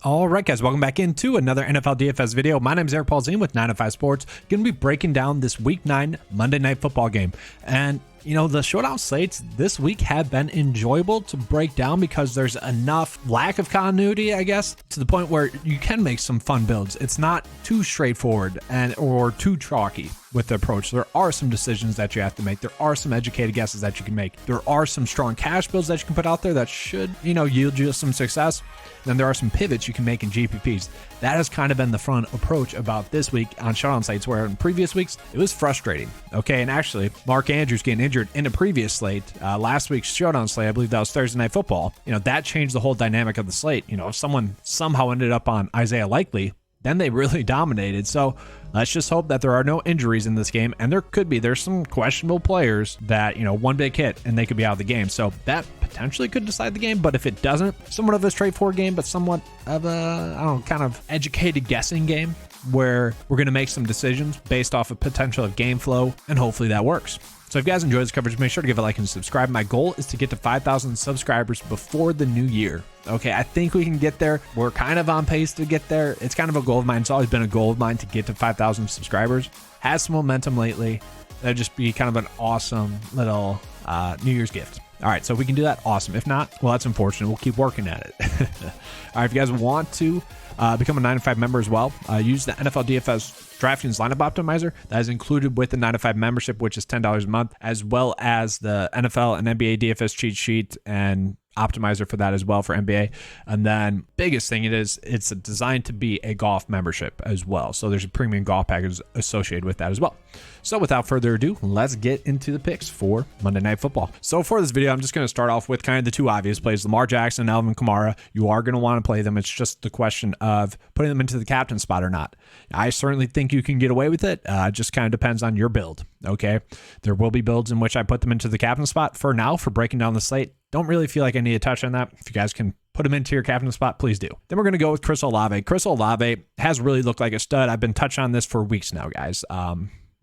All right, guys, welcome back into another NFL DFS video. My name is Eric Polzin with 905 Sports. Going to be breaking down this Week 9 Monday Night Football game. And, you know, the showdown slates this week have been enjoyable to break down because there's enough lack of continuity, I guess, to the point where you can make some fun builds. It's not too straightforward or too chalky with the approach. There are some decisions that you have to make. There are some educated guesses that you can make. There are some strong cash builds that you can put out there that should, yield you some success. Then there are some pivots you can make in GPPs. That has kind of been the fun approach about this week on showdown slates, where in previous weeks, it was frustrating. Okay, and actually, Mark Andrews getting injured in a previous slate, last week's showdown slate, I believe that was Thursday Night Football, that changed the whole dynamic of the slate. If someone somehow ended up on Isaiah Likely, then they really dominated. So let's just hope that there are no injuries in this game. And there's some questionable players that, one big hit and they could be out of the game. So that potentially could decide the game. But if it doesn't, somewhat of a straightforward game, but somewhat of a, kind of educated guessing game where we're going to make some decisions based off of potential of game flow. And hopefully that works. So if you guys enjoyed this coverage, make sure to give a like and subscribe. My goal is to get to 5,000 subscribers before the new year. Okay, I think we can get there. We're kind of on pace to get there. It's kind of a goal of mine. It's always been a goal of mine to get to 5,000 subscribers. Has some momentum lately. That'd just be kind of an awesome little New Year's gift. All right, so if we can do that, awesome. If not, well, that's unfortunate. We'll keep working at it. All right, if you guys want to become a 905 member as well, use the NFL DFS DraftKings lineup optimizer that is included with the 905 membership, which is $10 a month, as well as the NFL and NBA DFS cheat sheet and optimizer for that as well for NBA. And then biggest thing it's designed to be a golf membership as well. So there's a premium golf package associated with that as well. So without further ado, let's get into the picks for Monday Night Football. So for this video, I'm just going to start off with kind of the two obvious plays, Lamar Jackson and Alvin Kamara. You are going to want to play them. It's just the question of putting them into the captain spot or not. I certainly think you can get away with it. Just kind of depends on your build. Okay. There will be builds in which I put them into the captain spot. For now, for breaking down the slate, don't really feel like I need to touch on that. If you guys can put him into your captain spot, please do. Then we're going to go with Chris Olave. Chris Olave has really looked like a stud. I've been touching on this for weeks now, guys.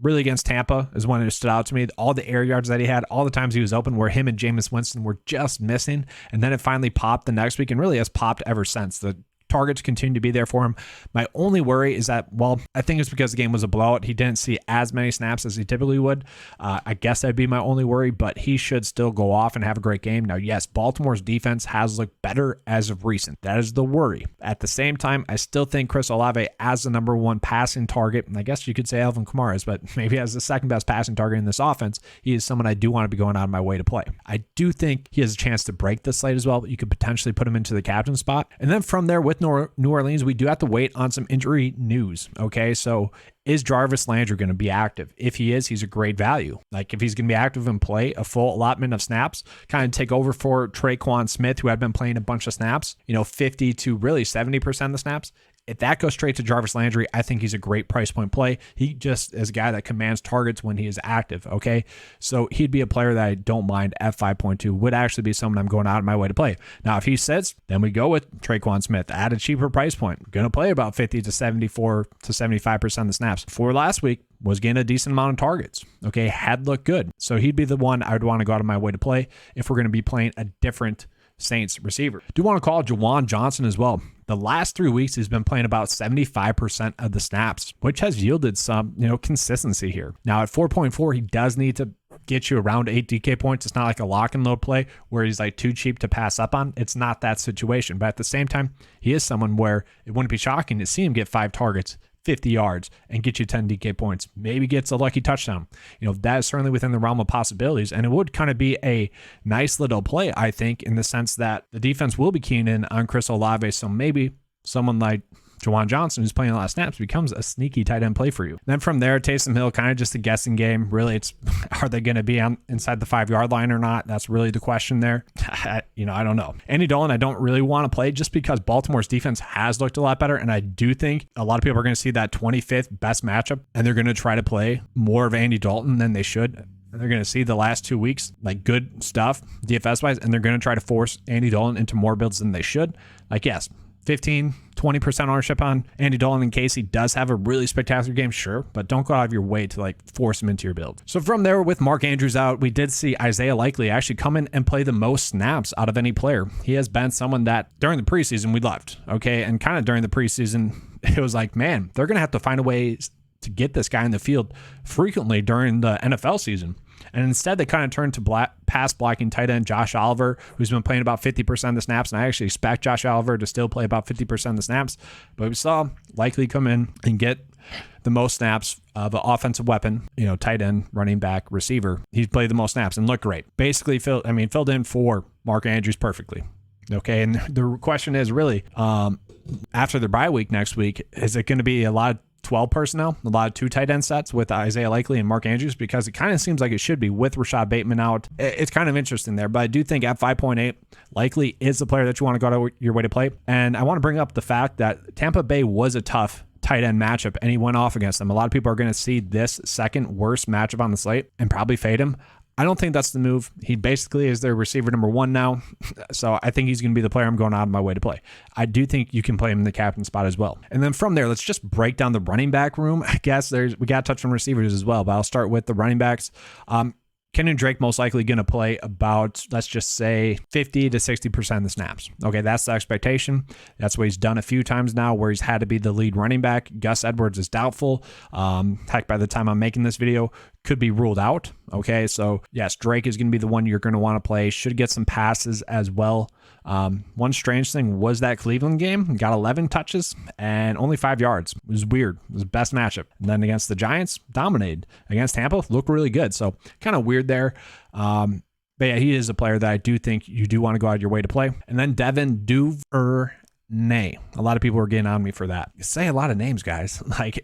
Really against Tampa is when it stood out to me. All the air yards that he had, all the times he was open where him and Jameis Winston were just missing. And then it finally popped the next week and really has popped ever since. The targets continue to be there for him. My only worry is that, I think it's because the game was a blowout. He didn't see as many snaps as he typically would. I guess that'd be my only worry, but he should still go off and have a great game. Now, yes, Baltimore's defense has looked better as of recent. That is the worry. At the same time, I still think Chris Olave as the number one passing target, and I guess you could say Alvin Kamara is, but maybe as the second best passing target in this offense, he is someone I do want to be going out of my way to play. I do think he has a chance to break the slate as well, but you could potentially put him into the captain spot. And then from there with New Orleans, we do have to wait on some injury news. Okay, so is Jarvis Landry going to be active? If he is, he's a great value. Like if he's going to be active and play a full allotment of snaps, kind of take over for Traquan Smith, who had been playing a bunch of snaps, 50 to really 70% of the snaps. If that goes straight to Jarvis Landry, I think he's a great price point play. He just is a guy that commands targets when he is active, okay? So he'd be a player that I don't mind at 5.2, would actually be someone I'm going out of my way to play. Now, if he sits, then we go with Traquan Smith at a cheaper price point. Going to play about 50 to 74 to 75% of the snaps. For last week, was getting a decent amount of targets, okay? Had looked good. So he'd be the one I would want to go out of my way to play if we're going to be playing a different Saints receiver. Do want to call Juwan Johnson as well. The last 3 weeks, he's been playing about 75% of the snaps, which has yielded some, consistency here. Now at 4.4, he does need to get you around 8 DK points. It's not like a lock and load play where he's like too cheap to pass up on. It's not that situation. But at the same time, he is someone where it wouldn't be shocking to see him get 5 targets, 50 yards, and get you 10 DK points. Maybe gets a lucky touchdown. That is certainly within the realm of possibilities. And it would kind of be a nice little play, I think, in the sense that the defense will be keying in on Chris Olave. So maybe someone like Juwan Johnson, who's playing a lot of snaps, becomes a sneaky tight end play for you. Then from there, Taysom Hill, kind of just a guessing game. Really, it's are they going to be inside the 5-yard line or not? That's really the question there. I don't know. Andy Dalton, I don't really want to play just because Baltimore's defense has looked a lot better. And I do think a lot of people are going to see that 25th best matchup, and they're going to try to play more of Andy Dalton than they should. And they're going to see the last 2 weeks, like good stuff, DFS-wise, and they're going to try to force Andy Dalton into more builds than they should. Like, yes, 15-20% ownership on Andy Dalton in case he does have a really spectacular game, sure, but don't go out of your way to like force him into your build. So from there, with Mark Andrews out, we did see Isaiah Likely actually come in and play the most snaps out of any player. He has been someone that during the preseason we loved, okay, and kind of during the preseason it was like, man, they're going to have to find a way to get this guy in the field frequently during the NFL season. And instead, they kind of turned to pass blocking tight end Josh Oliver, who's been playing about 50% of the snaps. And I actually expect Josh Oliver to still play about 50% of the snaps. But we saw Likely come in and get the most snaps of an offensive weapon, tight end, running back, receiver. He's played the most snaps and looked great. Basically, filled in for Mark Andrews perfectly. Okay, and the question is really, after the bye week next week, is it going to be a lot of 12 personnel, a lot of 2 tight end sets with Isaiah Likely and Mark Andrews? Because it kind of seems like it should be with Rashad Bateman out. It's kind of interesting there, but I do think at 5.8, Likely is the player that you want to go out of your way to play. And I want to bring up the fact that Tampa Bay was a tough tight end matchup and he went off against them. A lot of people are going to see this second worst matchup on the slate and probably fade him. I don't think that's the move. He basically is their receiver number 1 now. So I think he's going to be the player I'm going out of my way to play. I do think you can play him in the captain spot as well. And then from there, let's just break down the running back room. I guess we got to touch on receivers as well, but I'll start with the running backs. Kenyon Drake most likely going to play about, let's just say, 50 to 60% of the snaps. Okay, that's the expectation. That's what he's done a few times now where he's had to be the lead running back. Gus Edwards is doubtful. Heck, by the time I'm making this video, could be ruled out. Okay, so yes, Drake is going to be the one you're going to want to play. Should get some passes as well. One strange thing was that Cleveland game. Got 11 touches and only 5 yards. It was weird. It was the best matchup. And then against the Giants, dominated. Against Tampa, looked really good. So kind of weird there. But yeah, he is a player that I do think you do want to go out of your way to play. And then Devin Duvernay. A lot of people are getting on me for that. You say a lot of names, guys. Like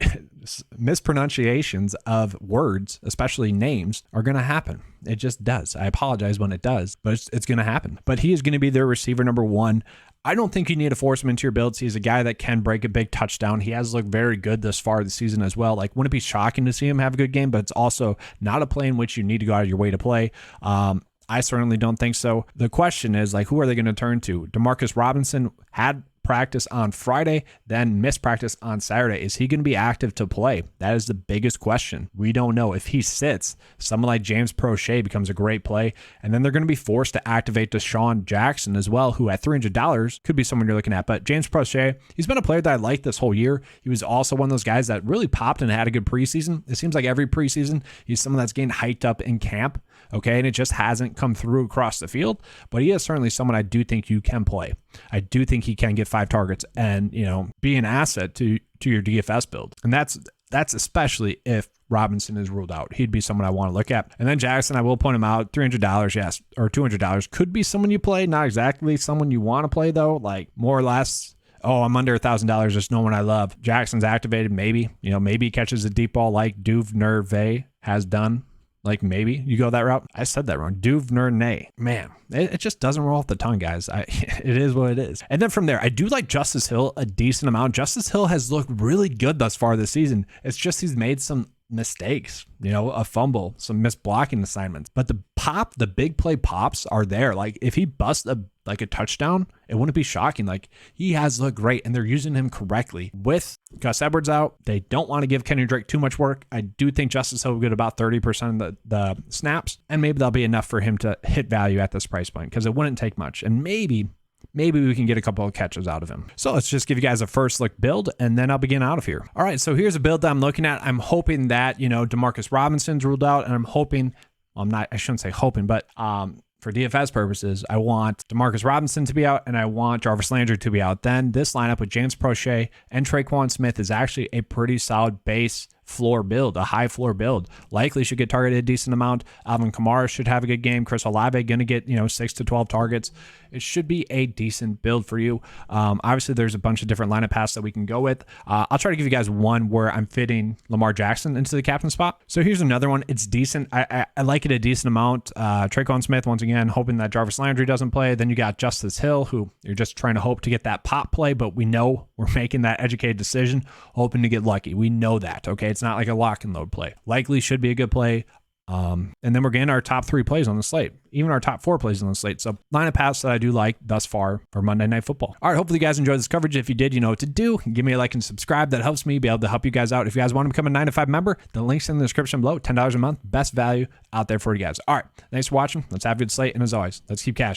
mispronunciations of words, especially names, are going to happen. It just does. I apologize when it does, but it's going to happen. But he is going to be their receiver number 1. I don't think you need to force him into your builds. He's a guy that can break a big touchdown. He has looked very good thus far this season as well. Like, wouldn't it be shocking to see him have a good game? But it's also not a play in which you need to go out of your way to play. I certainly don't think so. The question is, like, who are they going to turn to? Demarcus Robinson had practice on Friday, then missed practice on Saturday. Is he going to be active to play? That is the biggest question. We don't know. If he sits, someone like James Prochet becomes a great play, and then they're going to be forced to activate Deshaun Jackson as well, who at $300 could be someone you're looking at. But James Prochet, he's been a player that I liked this whole year. He was also one of those guys that really popped and had a good preseason. It seems like every preseason, he's someone that's getting hyped up in camp. Okay, and it just hasn't come through across the field, but he is certainly someone I do think you can play. I do think he can get 5 targets and, be an asset to your DFS build. And that's especially if Robinson is ruled out. He'd be someone I want to look at. And then Jackson, I will point him out, $300, yes, or $200 could be someone you play. Not exactly someone you want to play though, like more or less. Oh, I'm under $1,000. There's no one I love. Jackson's activated. Maybe, maybe he catches a deep ball like Duvernay has done. Like maybe you go that route. I said that wrong. Duvernay. Man, it just doesn't roll off the tongue, guys. It is what it is. And then from there, I do like Justice Hill a decent amount. Justice Hill has looked really good thus far this season. It's just he's made some mistakes, a fumble, some missed blocking assignments. But the big play pops are there. Like if he busts a touchdown, it wouldn't be shocking. Like he has looked great and they're using him correctly. With Gus Edwards out, they don't want to give Kenyon Drake too much work. I do think Justice Hill will get about 30% of the snaps, and maybe that'll be enough for him to hit value at this price point because it wouldn't take much. And maybe we can get a couple of catches out of him. So let's just give you guys a first look build, and then I'll begin out of here. All right, so here's a build that I'm looking at. I'm hoping that, Demarcus Robinson's ruled out, and I'm hoping, I shouldn't say hoping, but for DFS purposes, I want Demarcus Robinson to be out, and I want Jarvis Landry to be out. Then this lineup with James Prochet and Traquan Smith is actually a pretty solid base floor build, a high floor build. Likely should get targeted a decent amount. Alvin Kamara should have a good game. Chris Olave going to get 6 to 12 targets. It should be a decent build for you. Obviously, there's a bunch of different lineup paths that we can go with. I'll try to give you guys one where I'm fitting Lamar Jackson into the captain spot. So here's another one. It's decent. I like it a decent amount. Traquan Smith, once again, hoping that Jarvis Landry doesn't play. Then you got Justice Hill, who you're just trying to hope to get that pop play, but we know we're making that educated decision, hoping to get lucky. We know that, okay? It's not like a lock and load play. Likely should be a good play. And then we're getting our top 3 plays on the slate, even our top 4 plays on the slate. So line of paths that I do like thus far for Monday Night Football. All right, hopefully you guys enjoyed this coverage. If you did, you know what to do. Give me a like and subscribe. That helps me be able to help you guys out. If you guys want to become a 9 to 5 member, the link's in the description below. $10 a month, best value out there for you guys. All right, thanks for watching. Let's have a good slate. And as always, let's keep cashing.